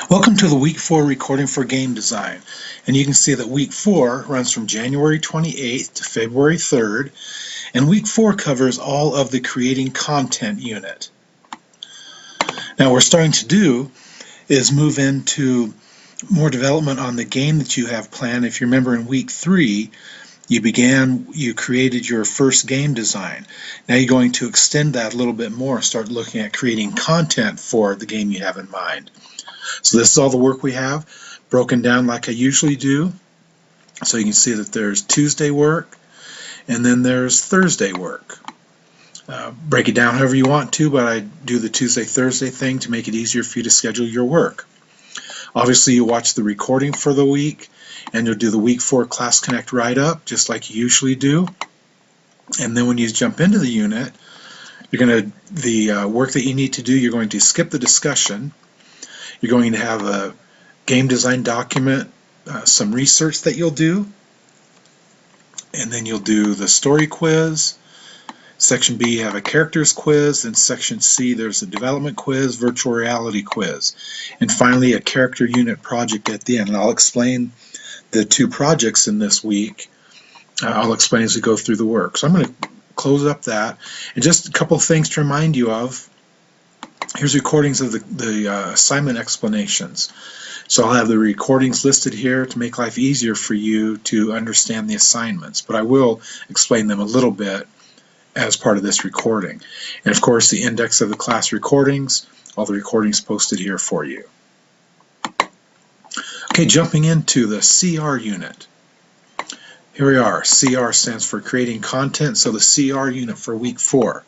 Welcome to the Week 4 recording for game design. And you can see that Week 4 runs from January 28th to February 3rd, and Week 4 covers all of the creating content unit. Now what we're starting to do is move into more development on the game that you have planned. If you remember in Week 3, you created your first game design. Now you're going to extend that a little bit more, start looking at creating content for the game you have in mind. So this is all the work we have, broken down like I usually do. So you can see that there's Tuesday work, and then there's Thursday work. Break it down however you want to, but I do the Tuesday, Thursday thing to make it easier for you to schedule your work. Obviously, you watch the recording for the week, and you'll do the Week 4 Class Connect write-up, just like you usually do. And then when you jump into the unit, the work that you need to do, you're going to skip the discussion. You're going to have a game design document, some research that you'll do, and then you'll do the story quiz. Section B, you have a characters quiz, and Section C, there's a development quiz, virtual reality quiz, and finally a character unit project at the end. And I'll explain the two projects in this week. I'll explain as we go through the work. So I'm going to close up that, and just a couple of things to remind you of. Here's recordings of the assignment explanations. So I'll have the recordings listed here to make life easier for you to understand the assignments, but I will explain them a little bit as part of this recording. And of course the index of the class recordings, all the recordings posted here for you. Okay, jumping into the CR unit. Here we are. CR stands for creating content, so the CR unit for Week 4.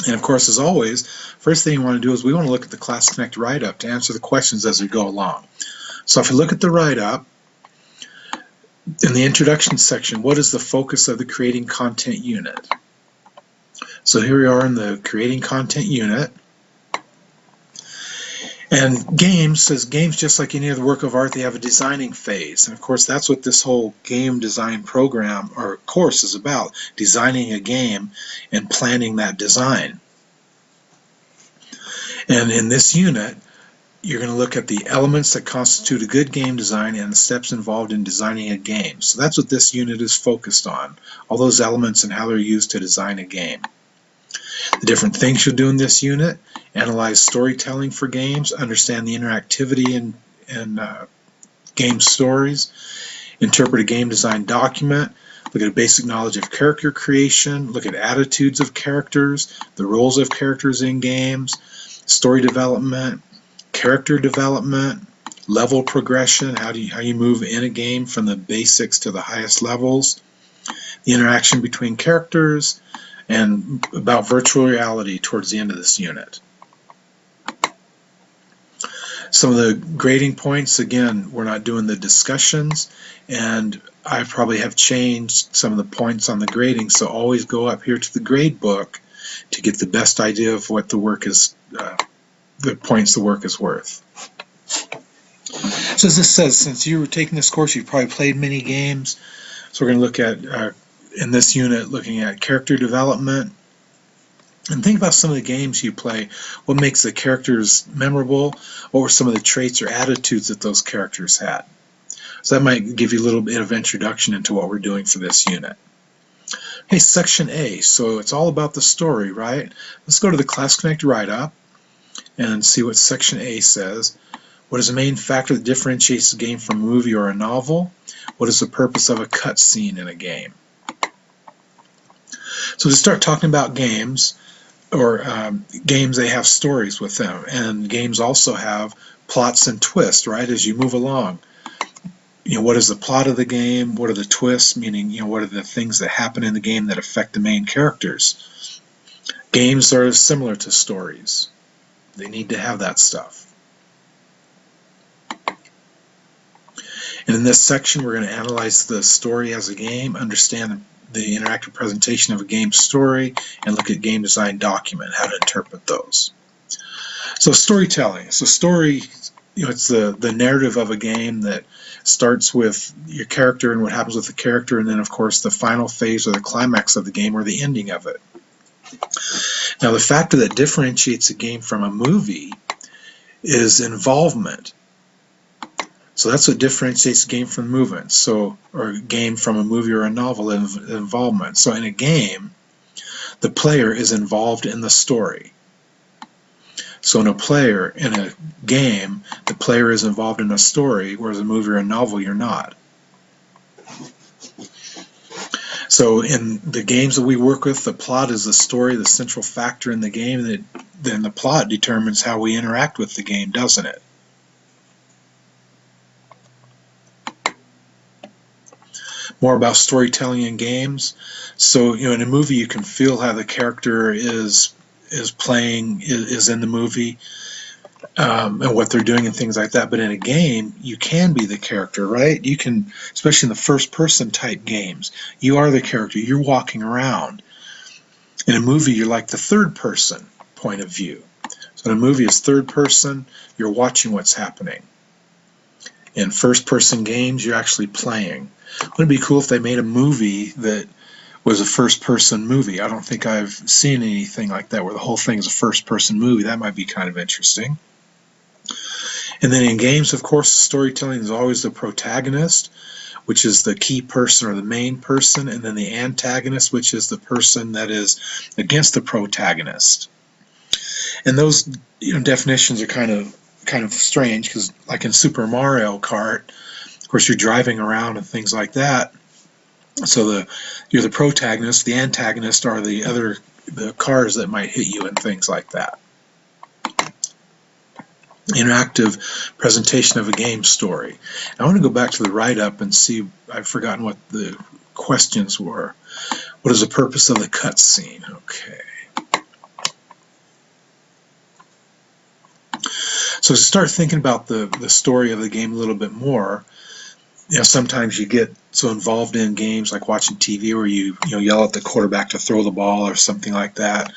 And of course, as always, first thing you want to do is we want to look at the Class Connect write-up to answer the questions as we go along. So if you look at the write-up, in the introduction section, what is the focus of the creating content unit? So here we are in the creating content unit. And games, says games, just like any other work of art, they have a designing phase. And of course, that's what this whole game design program or course is about, designing a game and planning that design. And in this unit, you're going to look at the elements that constitute a good game design and the steps involved in designing a game. So that's what this unit is focused on, all those elements and how they're used to design a game. The different things you'll do in this unit: analyze storytelling for games, understand the interactivity in game stories, interpret a game design document, look at a basic knowledge of character creation, look at attitudes of characters, the roles of characters in games, story development, character development, level progression, how you move in a game from the basics to the highest levels, the interaction between characters, and about virtual reality towards the end of this unit. Some of the grading points, again, we're not doing the discussions, and I probably have changed some of the points on the grading, so always go up here to the grade book to get the best idea of what the work is, the points the work is worth. So as this says, since you were taking this course, you've probably played many games, so we're going to look at in this unit, looking at character development. And think about some of the games you play. What makes the characters memorable? What were some of the traits or attitudes that those characters had? So that might give you a little bit of introduction into what we're doing for this unit. Okay, Section A. So it's all about the story, right? Let's go to the Class Connect write-up and see what Section A says. What is the main factor that differentiates a game from a movie or a novel? What is the purpose of a cutscene in a game? So to start talking about games, or games, they have stories with them, and games also have plots and twists, right, as you move along. What is the plot of the game? What are the twists, meaning, what are the things that happen in the game that affect the main characters? Games are similar to stories. They need to have that stuff. And in this section, we're going to analyze the story as a game, understand the interactive presentation of a game story, and look at game design document, how to interpret those. So storytelling. So story, it's the narrative of a game that starts with your character and what happens with the character, and then of course the final phase or the climax of the game or the ending of it. Now the factor that differentiates a game from a movie is involvement. So that's what differentiates a game from movement. So, or a game from a movie or a novel, involvement. So in a game, the player is involved in the story. So in a game, the player is involved in a story, whereas a movie or a novel, you're not. So in the games that we work with, the plot is the story, the central factor in the game. Then the plot determines how we interact with the game, doesn't it? More about storytelling in games. So, in a movie, you can feel how the character is playing, is in the movie, and what they're doing and things like that. But in a game, you can be the character, right? You can, especially in the first-person type games, you are the character. You're walking around. In a movie, you're like the third-person point of view. So in a movie, it's third person. You're watching what's happening. In first-person games, you're actually playing. Wouldn't it be cool if they made a movie that was a first-person movie? I don't think I've seen anything like that where the whole thing is a first-person movie. That might be kind of interesting. And then in games, of course, storytelling is always the protagonist, which is the key person or the main person, and then the antagonist, which is the person that is against the protagonist. And those definitions are kind of strange because, like in Super Mario Kart, of course, you're driving around and things like that. So you're the protagonist. The antagonist are the cars that might hit you and things like that. Interactive presentation of a game story. I want to go back to the write-up and see. I've forgotten what the questions were. What is the purpose of the cutscene? Okay. So to start thinking about the story of the game a little bit more, sometimes you get so involved in games like watching TV where you yell at the quarterback to throw the ball or something like that,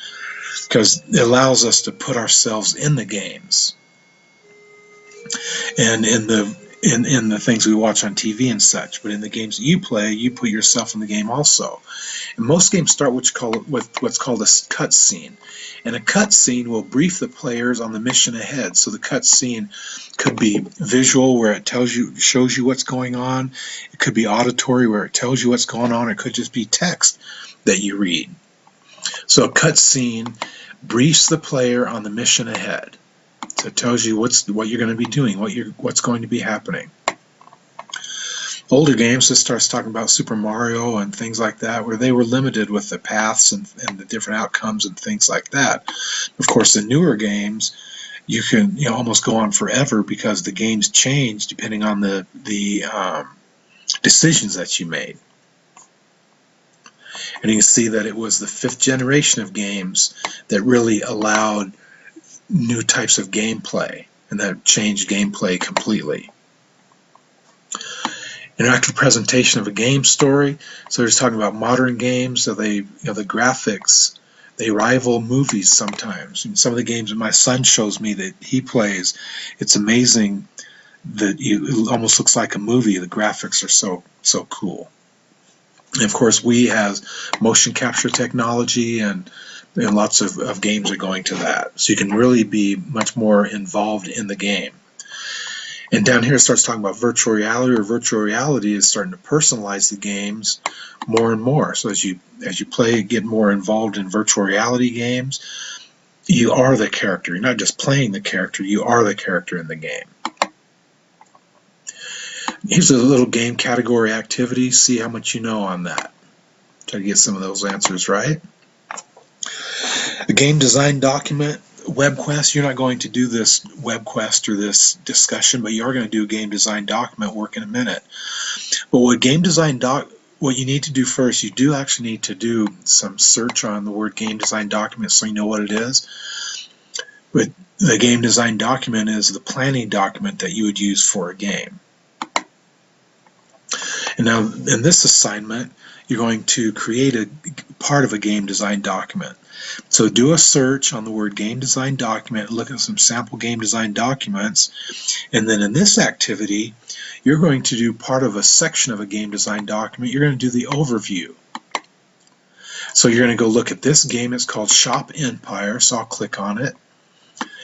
because it allows us to put ourselves in the games and in the things we watch on TV and such. But in the games that you play, you put yourself in the game also. And most games start with what's called a cutscene. And a cutscene will brief the players on the mission ahead. So the cutscene could be visual, where it shows you what's going on. It could be auditory, where it tells you what's going on. It could just be text that you read. So a cutscene briefs the player on the mission ahead. So it tells you what you're going to be doing, what's going to be happening. Older games, this starts talking about Super Mario and things like that, where they were limited with the paths and the different outcomes and things like that. Of course, in newer games, you can almost go on forever because the games change depending on the decisions that you made. And you can see that it was the 5th generation of games that really allowed new types of gameplay, and that changed gameplay completely. Interactive presentation of a game story. So we're just talking about modern games. So the graphics, they rival movies sometimes. In some of the games that my son shows me that he plays, it's amazing that it almost looks like a movie. The graphics are so cool. And of course, we has motion capture technology, and lots of games are going to that. So you can really be much more involved in the game. And down here it starts talking about virtual reality, or virtual reality is starting to personalize the games more and more. So as you play, get more involved in virtual reality games, you are the character. You're not just playing the character, you are the character in the game. Here's a little game category activity. See how much you know on that. Try to get some of those answers right. A game design document. WebQuest, you're not going to do this WebQuest or this discussion, but you are going to do a game design document work in a minute. But what you need to do first, you do actually need to do some search on the word game design document so you know what it is. But the game design document is the planning document that you would use for a game. And now in this assignment, you're going to create a part of a game design document. So do a search on the word game design document, look at some sample game design documents, and then in this activity, you're going to do part of a section of a game design document. You're going to do the overview. So you're going to go look at this game. It's called Shop Empire, so I'll click on it.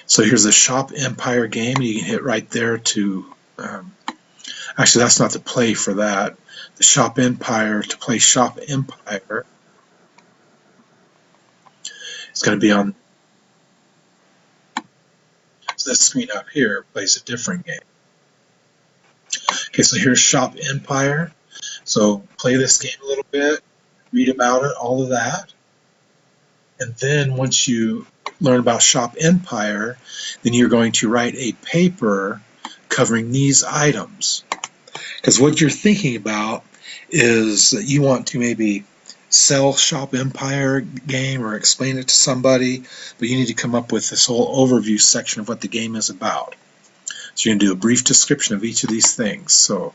So here's the Shop Empire game. You can hit right there to, actually that's not the play for that. The Shop Empire, to play Shop Empire, it's going to be on this screen up here, plays a different game. Okay, so here's Shop Empire. So play this game a little bit, read about it, all of that. And then once you learn about Shop Empire, then you're going to write a paper covering these items. Because what you're thinking about is that you want to maybe sell Shop Empire game or explain it to somebody, but you need to come up with this whole overview section of what the game is about. So you're going to do a brief description of each of these things. So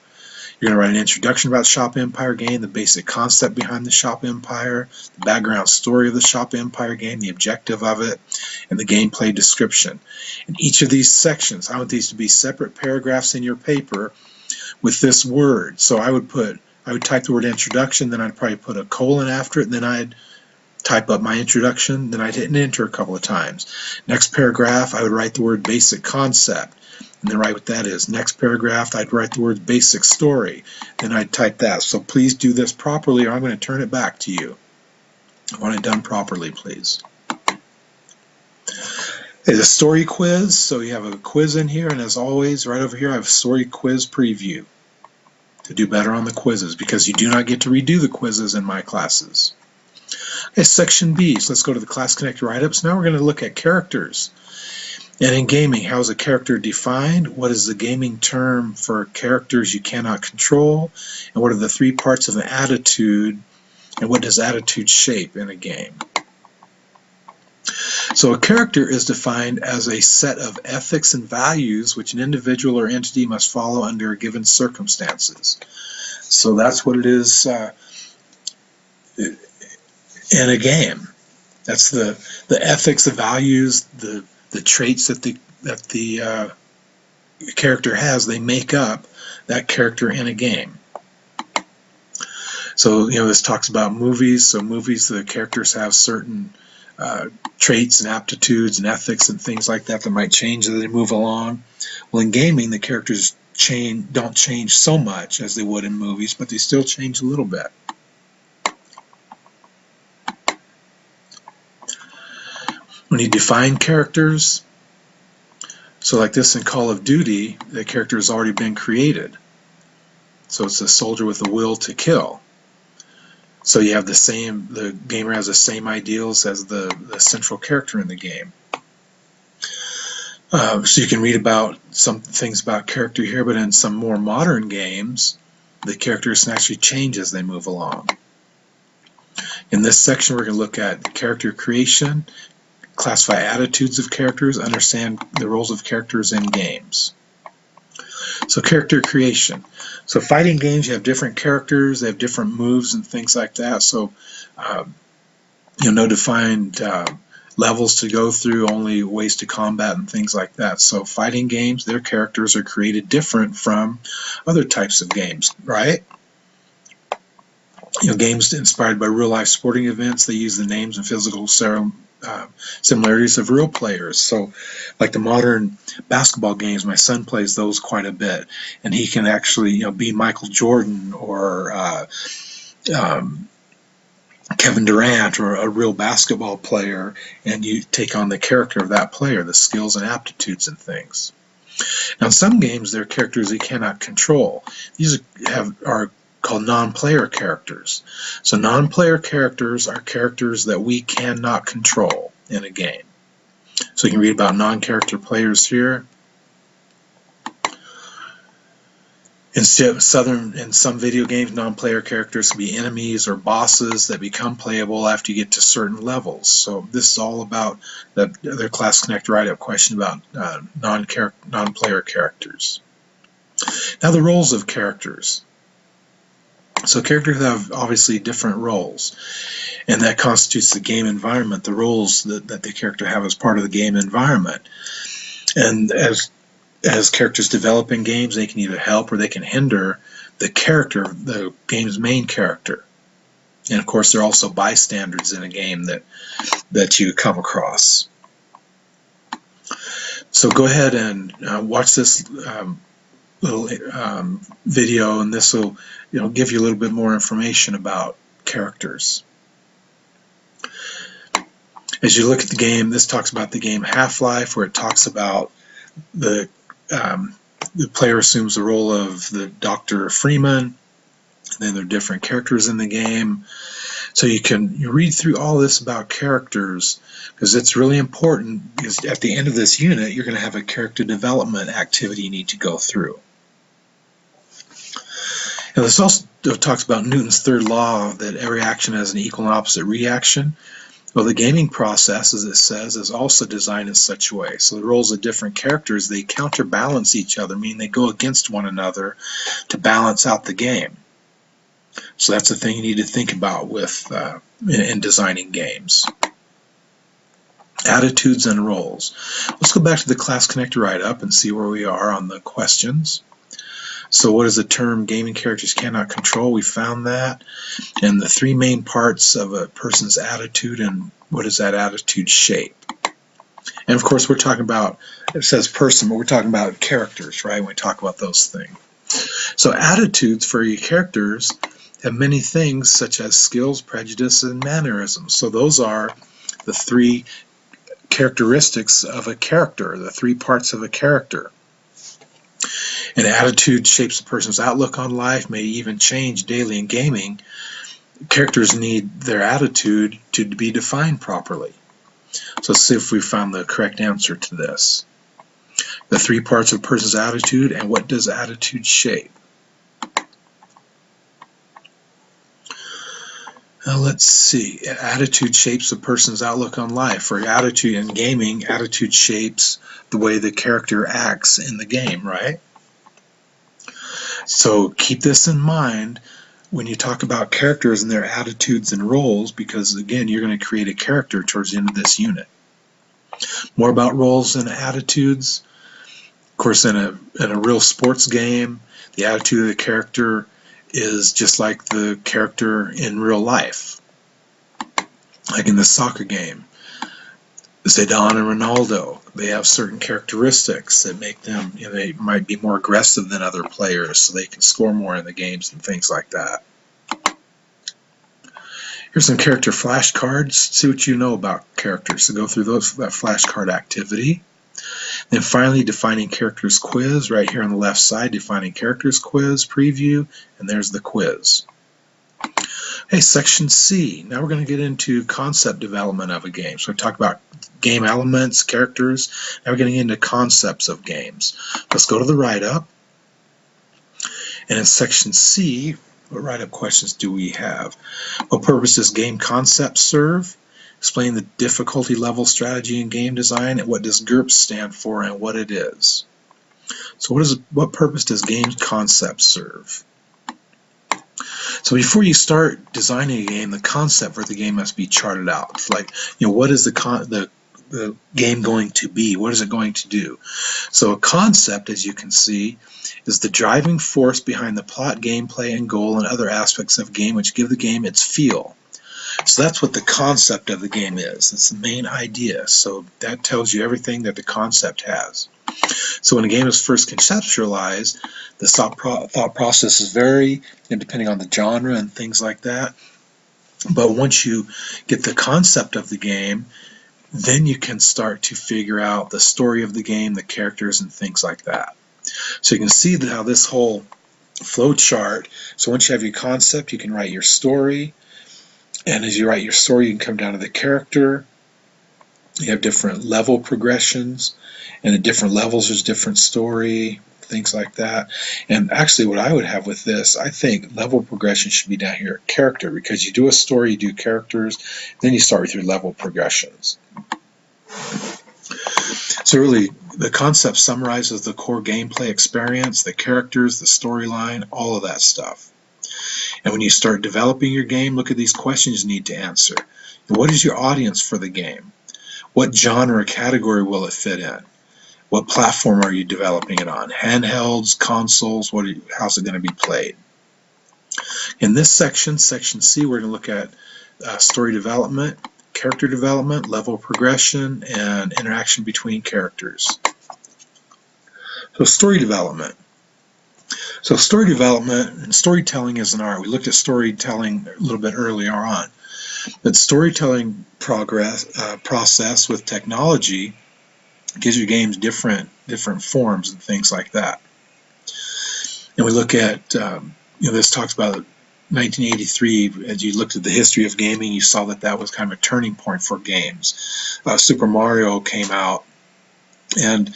you're going to write an introduction about Shop Empire game, the basic concept behind the Shop Empire, the background story of the Shop Empire game, the objective of it, and the gameplay description. In each of these sections, I want these to be separate paragraphs in your paper with this word. So I would type the word introduction, then I'd probably put a colon after it, and then I'd type up my introduction, then I'd hit enter a couple of times. Next paragraph, I would write the word basic concept, and then write what that is. Next paragraph, I'd write the word basic story, then I'd type that. So please do this properly, or I'm going to turn it back to you. I want it done properly, please. It's a story quiz, so you have a quiz in here, and as always, right over here, I have story quiz preview to do better on the quizzes, because you do not get to redo the quizzes in my classes. Okay, section B, so let's go to the Class Connect write-ups. Now we're going to look at characters. And in gaming, how is a character defined? What is the gaming term for characters you cannot control? And what are the three parts of an attitude? And what does attitude shape in a game? So a character is defined as a set of ethics and values which an individual or entity must follow under given circumstances. So that's what it is in a game. That's the ethics, the values, the traits that the character has. They make up that character in a game. So this talks about movies. So movies, the characters have certain traits and aptitudes and ethics and things like that that might change as they move along. Well, in gaming, the characters don't change so much as they would in movies, but they still change a little bit. When you define characters, so like this in Call of Duty, the character has already been created. So it's a soldier with a will to kill. So you have the gamer has the same ideals as the central character in the game. So you can read about some things about character here, but in some more modern games, the characters can actually change as they move along. In this section, we're going to look at character creation, classify attitudes of characters, understand the roles of characters in games. So character creation. So fighting games, you have different characters, they have different moves and things like that. So no defined levels to go through, only ways to combat and things like that. So fighting games, their characters are created different from other types of games, right? Games inspired by real-life sporting events, they use the names and physical similarities of real players. So like the modern basketball games, my son plays those quite a bit, and he can actually be Michael Jordan or Kevin Durant or a real basketball player, and you take on the character of that player, the skills and aptitudes and things. Now in some games, there are characters you cannot control. These are called non-player characters. So non-player characters are characters that we cannot control in a game. So you can read about non-character players here. In some video games, non-player characters can be enemies or bosses that become playable after you get to certain levels. So this is all about the other Class Connect write-up question about non-player characters. Now the roles of characters. So characters have obviously different roles, and that constitutes the game environment, the roles that the character have as part of the game environment. And as characters develop in games, they can either help or they can hinder the character, the game's main character. And of course, there are also bystanders in a game that you come across. So go ahead and watch this little video, and this will give you a little bit more information about characters. As you look at the game, this talks about the game Half-Life, where it talks about the player assumes the role of the Dr. Freeman. Then there are different characters in the game. So you read through all this about characters, because it's really important, because at the end of this unit you're going to have a character development activity you need to go through. And this also talks about Newton's third law, that every action has an equal and opposite reaction. Well, the gaming process, as it says, is also designed in such a way. So the roles of different characters, they counterbalance each other, meaning they go against one another to balance out the game. So that's the thing you need to think about with in designing games. Attitudes and roles. Let's go back to the class connector write-up and see where we are on the questions. So what is the term gaming characters cannot control? We found that. And the three main parts of a person's attitude, and what is that attitude shape? And of course we're talking about, it says person, but we're talking about characters, right, when we talk about those things. So attitudes for your characters have many things, such as skills, prejudice, and mannerisms. So those are the three characteristics of a character, the three parts of a character. An attitude shapes a person's outlook on life, may even change daily in gaming. Characters need their attitude to be defined properly. So let's see if we found the correct answer to this. The three parts of a person's attitude, and what does attitude shape? Now let's see. Attitude shapes a person's outlook on life. For attitude in gaming, attitude shapes the way the character acts in the game, right? So keep this in mind when you talk about characters and their attitudes and roles, because again, you're going to create a character towards the end of this unit. More about roles and attitudes. Of course, in a real sports game, the attitude of the character is just like the character in real life. Like in the soccer game, Zidane and Ronaldo, they have certain characteristics that make them, they might be more aggressive than other players, so they can score more in the games and things like that. Here's some character flashcards. See what you know about characters. So go through that flashcard activity. Then finally, defining characters quiz, right here on the left side, defining characters quiz preview, and there's the quiz. Hey, section C. Now we're going to get into concept development of a game. So we talked about game elements, characters. Now we're getting into concepts of games. Let's go to the write-up. And in section C, what write-up questions do we have? What purpose does game concept serve? Explain the difficulty level strategy in game design, and what does GURPS stand for and what it is. So what purpose does game concept serve? So before you start designing a game, the concept for the game must be charted out. It's like, what is the game going to be? What is it going to do? So a concept, as you can see, is the driving force behind the plot, gameplay, and goal, and other aspects of a game which give the game its feel. So that's what the concept of the game is. It's the main idea. So that tells you everything that the concept has. So when a game is first conceptualized, the thought processes vary, and depending on the genre and things like that. But once you get the concept of the game, then you can start to figure out the story of the game, the characters, and things like that. So you can see how this whole flow chart, so once you have your concept, you can write your story. And as you write your story, you can come down to the character. You have different level progressions, and at different levels there's different story, things like that. And actually what I would have with this, I think level progression should be down here at character, because you do a story, you do characters, then you start with your level progressions. So really, the concept summarizes the core gameplay experience, the characters, the storyline, all of that stuff. And when you start developing your game, look at these questions you need to answer. What is your audience for the game? What genre or category will it fit in? What platform are you developing it on? Handhelds, consoles, how's it going to be played? In this section, section C, we're going to look at story development, character development, level progression, and interaction between characters. So story development. So story development and storytelling is an art. We looked at storytelling a little bit earlier on. But storytelling process with technology gives your games different forms and things like that. And we look at, this talks about 1983. As you looked at the history of gaming, you saw that was kind of a turning point for games. Super Mario came out, and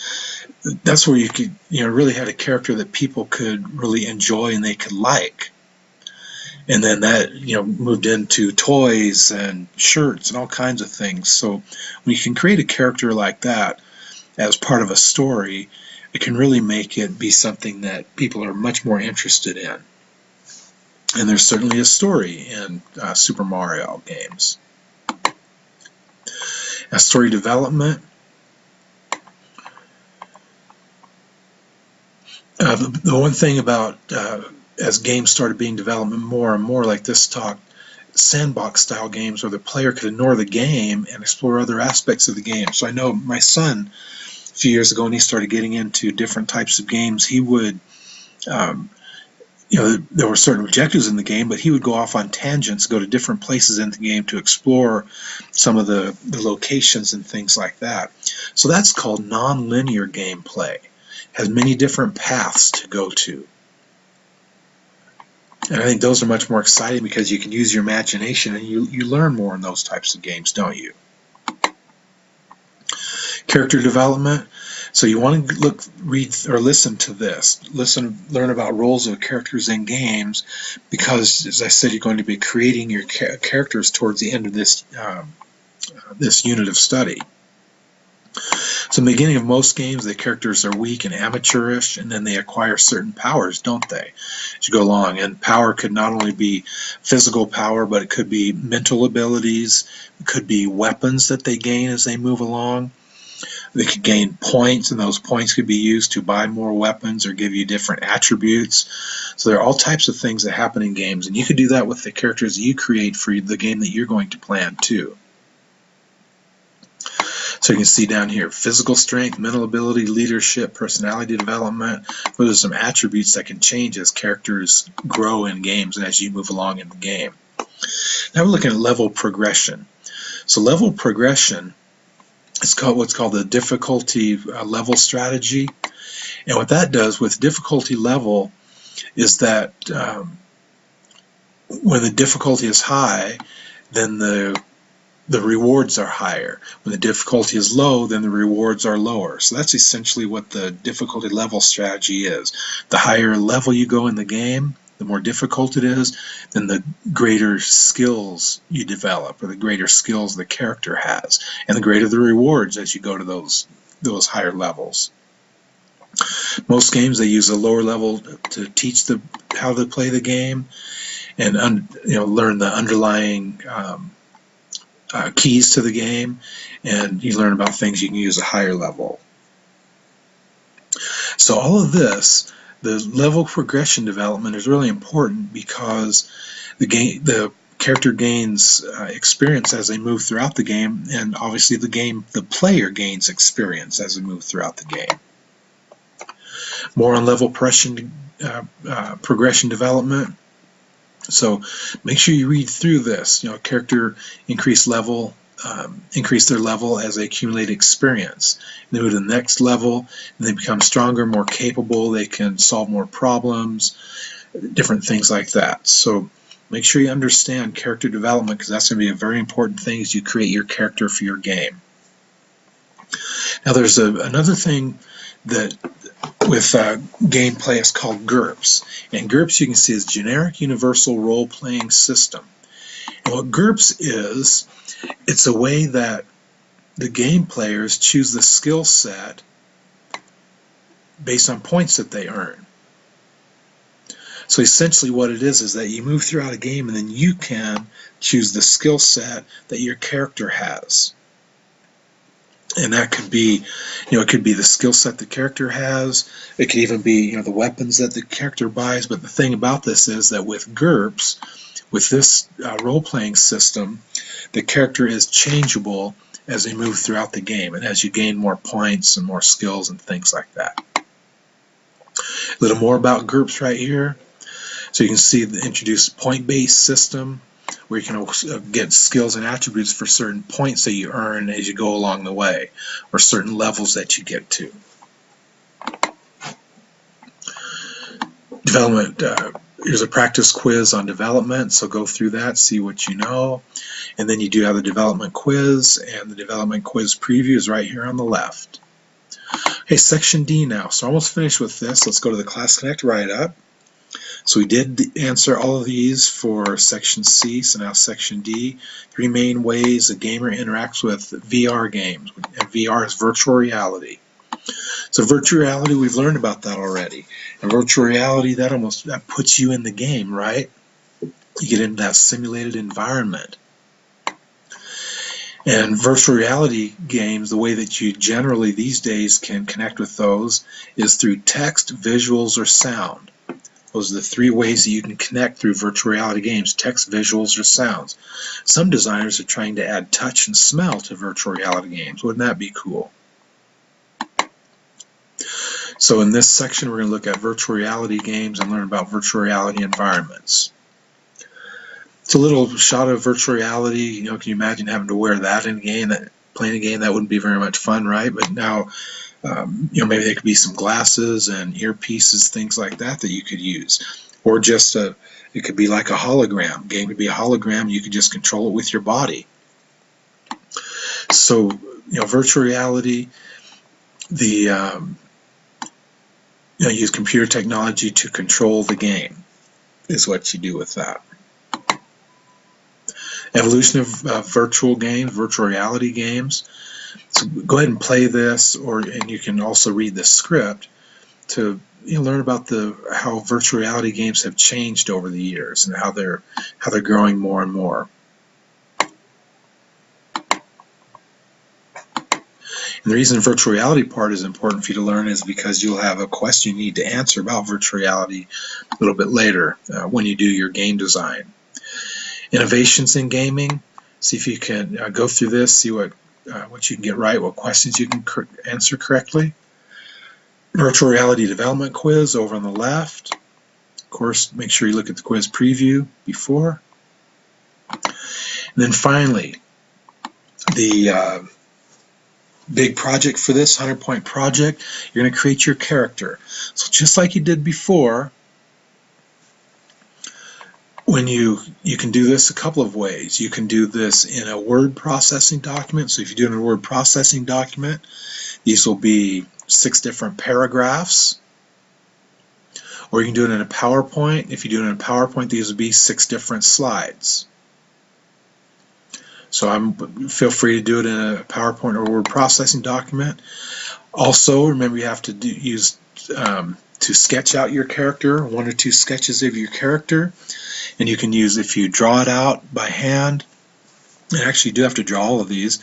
that's where you could, really had a character that people could really enjoy and they could like. And then that, moved into toys and shirts and all kinds of things. So when you can create a character like that as part of a story, it can really make it be something that people are much more interested in. And there's certainly a story in Super Mario games. As story development, the one thing about as games started being developed more and more, like this talk, sandbox style games where the player could ignore the game and explore other aspects of the game. So I know my son, a few years ago, when he started getting into different types of games, he would, there were certain objectives in the game, but he would go off on tangents, go to different places in the game to explore some of the locations and things like that. So that's called non-linear gameplay. It has many different paths to go to. And I think those are much more exciting because you can use your imagination and you learn more in those types of games, don't you? Character development. So you want to read, or listen to this. Learn about roles of characters in games because, as I said, you're going to be creating your characters towards the end of this unit of study. So in the beginning of most games, the characters are weak and amateurish, and then they acquire certain powers, don't they, as you go along. And power could not only be physical power, but it could be mental abilities, it could be weapons that they gain as they move along. They could gain points, and those points could be used to buy more weapons or give you different attributes. So there are all types of things that happen in games, and you could do that with the characters that you create for the game that you're going to plan too. So you can see down here, physical strength, mental ability, leadership, personality development. Those are some attributes that can change as characters grow in games and as you move along in the game. Now we're looking at level progression. So level progression is what's called the difficulty level strategy. And what that does with difficulty level is that when the difficulty is high, then the rewards are higher. When the difficulty is low, then the rewards are lower. So that's essentially what the difficulty level strategy is. The higher level you go in the game, the more difficult it is, then the greater skills you develop, or the greater skills the character has, and the greater the rewards as you go to those higher levels. Most games, they use a lower level to teach how to play the game and learn the underlying keys to the game, and you learn about things you can use at a higher level. So all of this, the level progression development, is really important because the character gains experience as they move throughout the game, and obviously the player gains experience as they move throughout the game. More on level progression development. So make sure you read through this. Character increase their level as they accumulate experience. They move to the next level, and they become stronger, more capable. They can solve more problems, different things like that. So make sure you understand character development, because that's going to be a very important thing as you create your character for your game. Now there's another thing that with gameplay is called GURPS. And GURPS, you can see, is Generic Universal Role-Playing System. And what GURPS is, it's a way that the game players choose the skill set based on points that they earn. So essentially what it is that you move throughout a game and then you can choose the skill set that your character has. And that could be, it could be the skill set the character has. It could even be, the weapons that the character buys. But the thing about this is that with GURPS, with this role-playing system, the character is changeable as they move throughout the game and as you gain more points and more skills and things like that. A little more about GURPS right here. So you can see the introduced point-based system where you can get skills and attributes for certain points that you earn as you go along the way, or certain levels that you get to. Development, here's a practice quiz on development, so go through that, see what you know. And then you do have the development quiz, and the development quiz preview is right here on the left. Okay, section D now. So almost finished with this. Let's go to the Class Connect write-up. So we did answer all of these for section C, so now section D. 3 main ways a gamer interacts with VR games, and VR is virtual reality. So virtual reality, we've learned about that already. And virtual reality, that puts you in the game, right? You get into that simulated environment. And virtual reality games, the way that you generally these days can connect with those is through text, visuals, or sound. Those are the 3 ways that you can connect through virtual reality games: text, visuals, or sounds. Some designers are trying to add touch and smell to virtual reality games. Wouldn't that be cool? So in this section, we're going to look at virtual reality games and learn about virtual reality environments. It's a little shot of virtual reality. You know, can you imagine having to wear that in a game, playing a game? That wouldn't be very much fun, right? But now, you know, maybe there could be some glasses and earpieces, things like that you could use. Or just it could be like a hologram. Game could be a hologram. You could just control it with your body. So, you know, virtual reality, use computer technology to control the game is what you do with that. Evolution of virtual games, virtual reality games. So go ahead and play this, and you can also read the script to learn about how virtual reality games have changed over the years and how they're growing more and more. And the reason the virtual reality part is important for you to learn is because you'll have a question you need to answer about virtual reality a little bit later when you do your game design. Innovations in gaming. See if you can go through this, see what you can get right, what questions you can answer correctly. Virtual reality development quiz over on the left. Of course, make sure you look at the quiz preview before. And then finally, the big project for this 100-point project, you're going to create your character. So just like you did before, when you can do this a couple of ways. You can do this in a word processing document. So if you do it in a word processing document, these will be 6 different paragraphs. Or you can do it in a PowerPoint. If you do it in a PowerPoint, these will be 6 different slides. So feel free to do it in a PowerPoint or word processing document. Also, remember you have to to sketch out your character, 1 or 2 sketches of your character. And you can use, if you draw it out by hand, and actually you do have to draw all of these,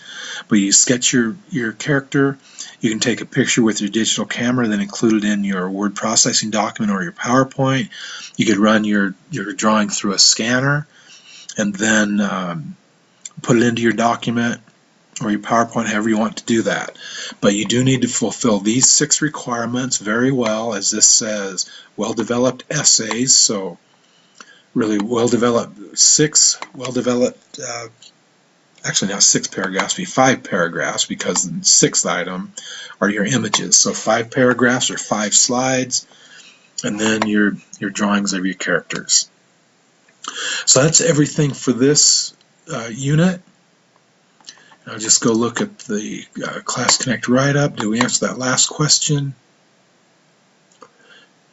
but you sketch your character, you can take a picture with your digital camera, then include it in your word processing document or your PowerPoint. You could run your drawing through a scanner and then put it into your document or your PowerPoint, however you want to do that. But you do need to fulfill these 6 requirements very well, as this says, well-developed essays. So really well-developed, actually not 6 paragraphs, be 5 paragraphs, because the 6th item are your images. So 5 paragraphs or 5 slides, and then your drawings of your characters. So that's everything for this unit. Now just go look at the Class Connect write-up. Did we answer that last question?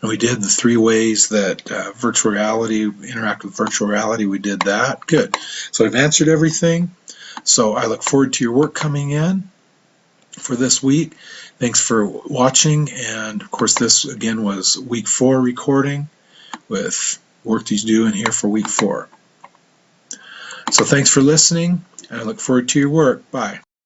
And we did the 3 ways that virtual reality, interact with virtual reality. We did that. Good. So I've answered everything. So I look forward to your work coming in for this week. Thanks for watching. And of course, this again was week 4 recording with work to do in here for week 4. So thanks for listening, and I look forward to your work. Bye.